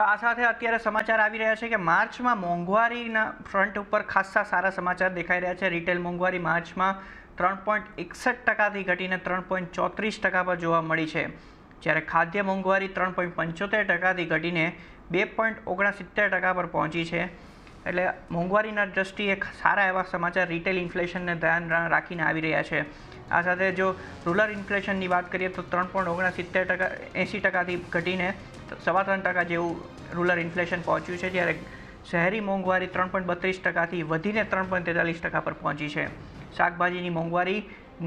આ સાથે અત્યારે સમાચાર આવી રહ્યા છે કે માર્ચમાં મોંઘવારીના ફ્રન્ટ ઉપર ખાસ્સા સારા સમાચાર દેખાઈ રહ્યા છે। રિટેલ મોંઘવારી માર્ચમાં 3.61%થી ઘટીને 3.34% પર જોવા મળી છે, જ્યારે ખાદ્ય મોંઘવારી 3.75%થી ઘટીને 2.69% પર પહોંચી છે। એટલે મોંઘવારીના દ્રષ્ટિએ સારા એવા સમાચાર રિટેલ ઇન્ફ્લેશનને ધ્યાન રાખીને આવી રહ્યા છે। આ સાથે જો રૂરલ ઇન્ફ્લેશનની વાત કરીએ તો 3.69%, 80%થી ઘટીને 3.75% જેવું રૂરલ ઇન્ફ્લેશન પહોંચ્યું છે, જ્યારે શહેરી મોંઘવારી 3.32%થી વધીને 3.43% પર પહોંચી છે। શાકભાજીની મોંઘવારી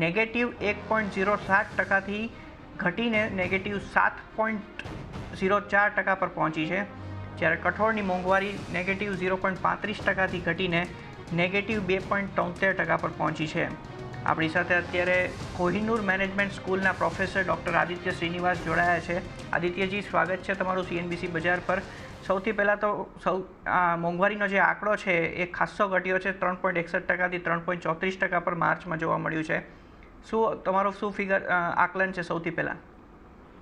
-1.07%થી ઘટીને -7.04% પર પહોંચી છે, જ્યારે કઠોળની મોંઘવારી -0.35%થી ઘટીને -2.73% પર પહોંચી છે। આપણી સાથે અત્યારે કોહિનૂર મેનેજમેન્ટ સ્કૂલના પ્રોફેસર ડૉક્ટર આદિત્ય શ્રીનિવાસ જોડાયા છે। આદિત્યજી, સ્વાગત છે તમારું CNBC બજાર પર। સૌથી પહેલાં તો મોંઘવારીનો જે આંકડો છે એ ખાસ્સો ઘટ્યો છે, 3.61%થી 3.34% પર માર્ચમાં જોવા મળ્યું છે। તમારું શું આકલન છે સૌથી પહેલાં?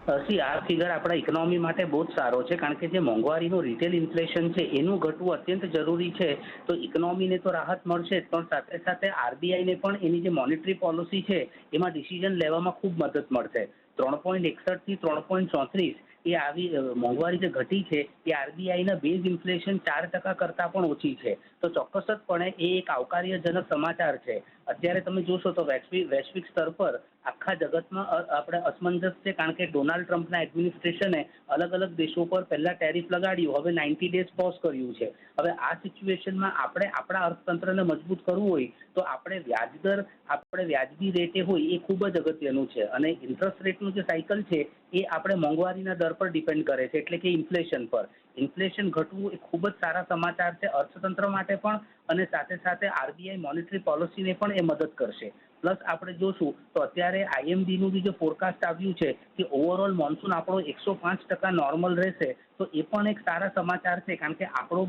આ ફિગર આપણા ઇકોનોમી માટે બહુ જ સારો છે, કારણ કે જે મોંઘવારીનું રિટેલ ઇન્ફ્લેશન છે એનું ઘટવું અત્યંત જરૂરી છે। તો ઇકોનોમીને તો રાહત મળશે જ, પણ સાથે સાથે RBIને પણ એની જે મોનેટરી પોલિસી છે એમાં ડિસિઝન લેવામાં ખૂબ મદદ મળશે। 3.61થી 3.34 એ આવી મોંઘવારી જે ઘટી છે એ RBIના બેઝ ઇન્ફ્લેશન 4% કરતાં પણ ઓછી છે। તો ચોક્કસપણે એ એક આવકાર્યજનક સમાચાર છે। અત્યારે તમે જોશો તો વૈશ્વિક સ્તર પર આખા જગતમાં આપણે અસમંજસ છે, કારણ કે ડોનાલ્ડ ટ્રમ્પના એડમિનિસ્ટ્રેશને અલગ અલગ દેશો પર પહેલા ટેરિફ લગાડ્યું, હવે 90 ડેઝ પોઝ કર્યું છે। હવે આ સિચ્યુએશનમાં આપણે આપણા અર્થતંત્રને મજબૂત કરવું હોય તો આપણે વ્યાજદર આપણે વ્યાજબી રેટે હોય એ ખૂબ જ અગત્યનું છે, અને ઇન્ટરેસ્ટ રેટનું જે સાયકલ છે એ આપણે મોંઘવારીના દર પર ડિપેન્ડ કરે છે, એટલે કે ઇન્ફ્લેશન પર। ઇન્ફ્લેશન ઘટવું એ ખૂબ જ સારા સમાચાર છે અર્થતંત્ર માટે પણ, અને સાથે સાથે RBI મોનેટરી પોલિસીને પણ એ મદદ કરશે। પ્લસ આપણે જોશું તો અત્યારે IMDનું બી જે ફોરકાસ્ટ આવ્યું છે કે ઓવરઓલ મોન્સૂન આપણો 105% નોર્મલ રહેશે, તો એ પણ એક સારા સમાચાર છે, કારણ કે આપણો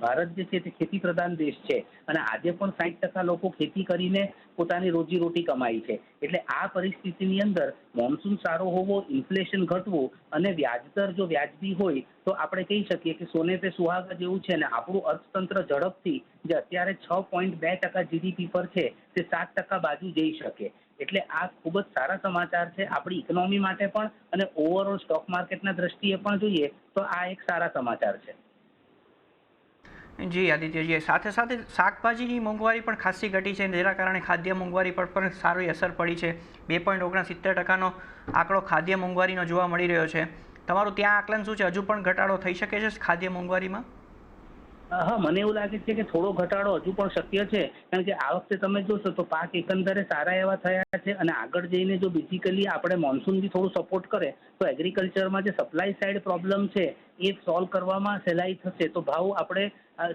ભારત જે છે તે ખેતી પ્રધાન દેશ છે, અને આજે પણ 60% લોકો ખેતી કરીને પોતાની રોજીરોટી કમાય છે। એટલે આ પરિસ્થિતિની અંદર મોન્સૂન સારો હોવો, ઇન્ફ્લેશન ઘટવું અને વ્યાજદર જો વ્યાજબી હોય તો આપણે કહી શકીએ કે સોને પે સુહાગા જેવું છે, ને આપણું અર્થતંત્ર ઝડપથી જે અત્યારે 6.2% GDP પર છે તે 7% બાજુ જઈ શકે। એટલે આ ખૂબ જ સારા સમાચાર છે આપણી ઇકોનોમી માટે પણ, અને ઓવરઓલ સ્ટોક માર્કેટના દ્રષ્ટિએ પણ જોઈએ તો આ એક સારા સમાચાર છે। જી આદિત્યજી, સાથે સાથે શાકભાજીની મોંઘવારી પણ ખાસી ઘટી છે, જેના કારણે ખાદ્ય મોંઘવારી પર પણ સારી અસર પડી છે। 2.69%નો આંકડો ખાદ્ય મોંઘવારીનો જોવા મળી રહ્યો છે। તમારું ત્યાં આકલન શું છે? હજુ પણ ઘટાડો થઈ શકે છે ખાદ્ય મોંઘવારીમાં? હા, મને એવું લાગે છે કે થોડો ઘટાડો હજુ પણ શક્ય છે, કારણ કે આ વખતે તમે જોશો તો પાક એકંદરે સારા એવા થયા છે, અને આગળ જઈને જો બેઝિકલી આપણે મોન્સૂન બી થોડું સપોર્ટ કરે તો એગ્રીકલ્ચરમાં જે સપ્લાય સાઇડ પ્રોબ્લેમ છે એ સોલ્વ કરવામાં સહેલાઈ થશે, તો ભાવ આપણે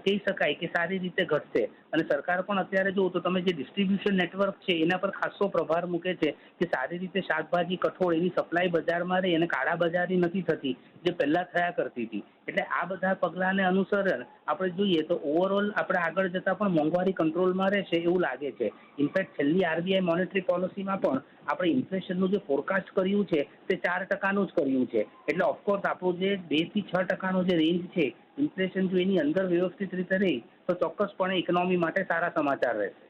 કહી શકાય કે સારી રીતે ઘટશે। અને સરકાર પણ અત્યારે જુઓ તો તમે જે ડિસ્ટ્રીબ્યુશન નેટવર્ક છે એના પર ખાસો પ્રભાર મૂકે છે કે સારી રીતે શાકભાજી, કઠોળ એની સપ્લાય બજારમાં રહે અને કાળા બજારી નથી થતી જે પહેલાં થયા કરતી હતી। એટલે આ બધા પગલાંને અનુસરણ આપણે જોઈએ તો ઓવરઓલ આપણે આગળ જતાં પણ મોંઘવારી કંટ્રોલમાં રહેશે એવું લાગે છે। ઇનફેક્ટ છેલ્લી RBI મોનેટરી પોલિસીમાં પણ આપણે ઇન્ફ્લેશનનું જે ફોરકાસ્ટ કર્યું છે તે 4%નું જ કર્યું છે। એટલે ઓફકોર્સ આપણું જે 2 થી 6%નો જે રેન્જ છે ઇન્ફ્લેશન જો એની અંદર વ્યવસ્થિત રીતે રહે તો ચોક્કસપણે ઇકોનોમી માટે સારા સમાચાર રહેશે।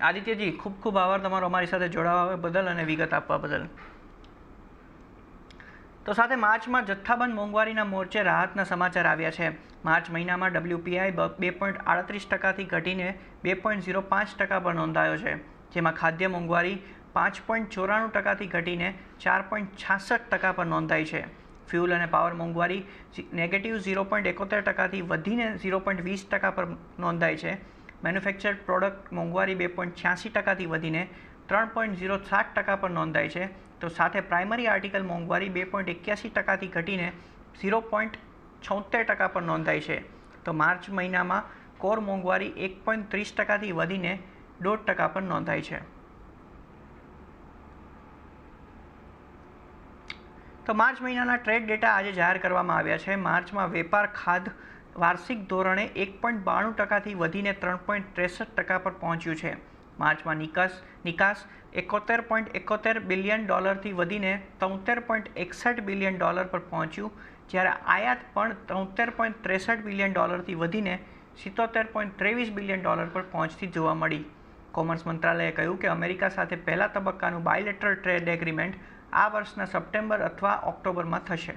આદિત્યજી, ખૂબ ખૂબ આભાર તમારો અમારી સાથે જોડાવા બદલ અને વિગત આપવા બદલ। તો સાથે માર્ચમાં જથ્થાબંધ મોંઘવારીના મોરચે રાહતના સમાચાર આવ્યા છે। માર્ચ મહિનામાં WPI 2.38%થી ઘટીને 2.05% પર નોંધાયો છે, જેમાં ખાદ્ય મોંઘવારી 5.94%થી ઘટીને 4.66% પર નોંધાઈ છે। ફ્યુલ અને પાવર મોંઘવારી -0.71%થી વધીને 0.20% પર નોંધાઈ છે। મેન્યુફેક્ચર્ડ પ્રોડક્ટ મોંઘવારી 2.86%થી વધીને 3.07% પર નોંધાઈ છે। તો સાથે પ્રાઇમરી આર્ટિકલ મોંઘવારી 2.81%થી ઘટીને 0.76% પર નોંધાઈ છે। તો માર્ચ મહિનામાં કોર મોંઘવારી 1.30%થી વધીને 0.5% પર નોંધાઈ છે। તો માર્ચ મહિનાના ટ્રેડ ડેટા આજે જાહેર કરવામાં આવ્યા છે। માર્ચમાં વેપાર ખાધ વાર્ષિક ધોરણે 1.92%થી વધીને 3.63% પર પહોંચ્યું છે, માર્ચમાં નિકાસ 71.71 બિલિયન ડોલરથી વધીને 73.61 બિલિયન ડોલર પર પહોંચ્યું, જ્યારે આયાત પણ 73.63 બિલિયન ડોલરથી વધીને 77.23 બિલિયન ડોલર પર પહોંચતી જોવા મળી. કોમર્સ મંત્રાલયે કહ્યું કે અમેરિકા સાથે પહેલા તબક્કાનું બાયલેટરલ ટ્રેડ એગ્રીમેન્ટ આ વર્ષના સપ્ટેમ્બર અથવા ઓક્ટોબરમાં થશે.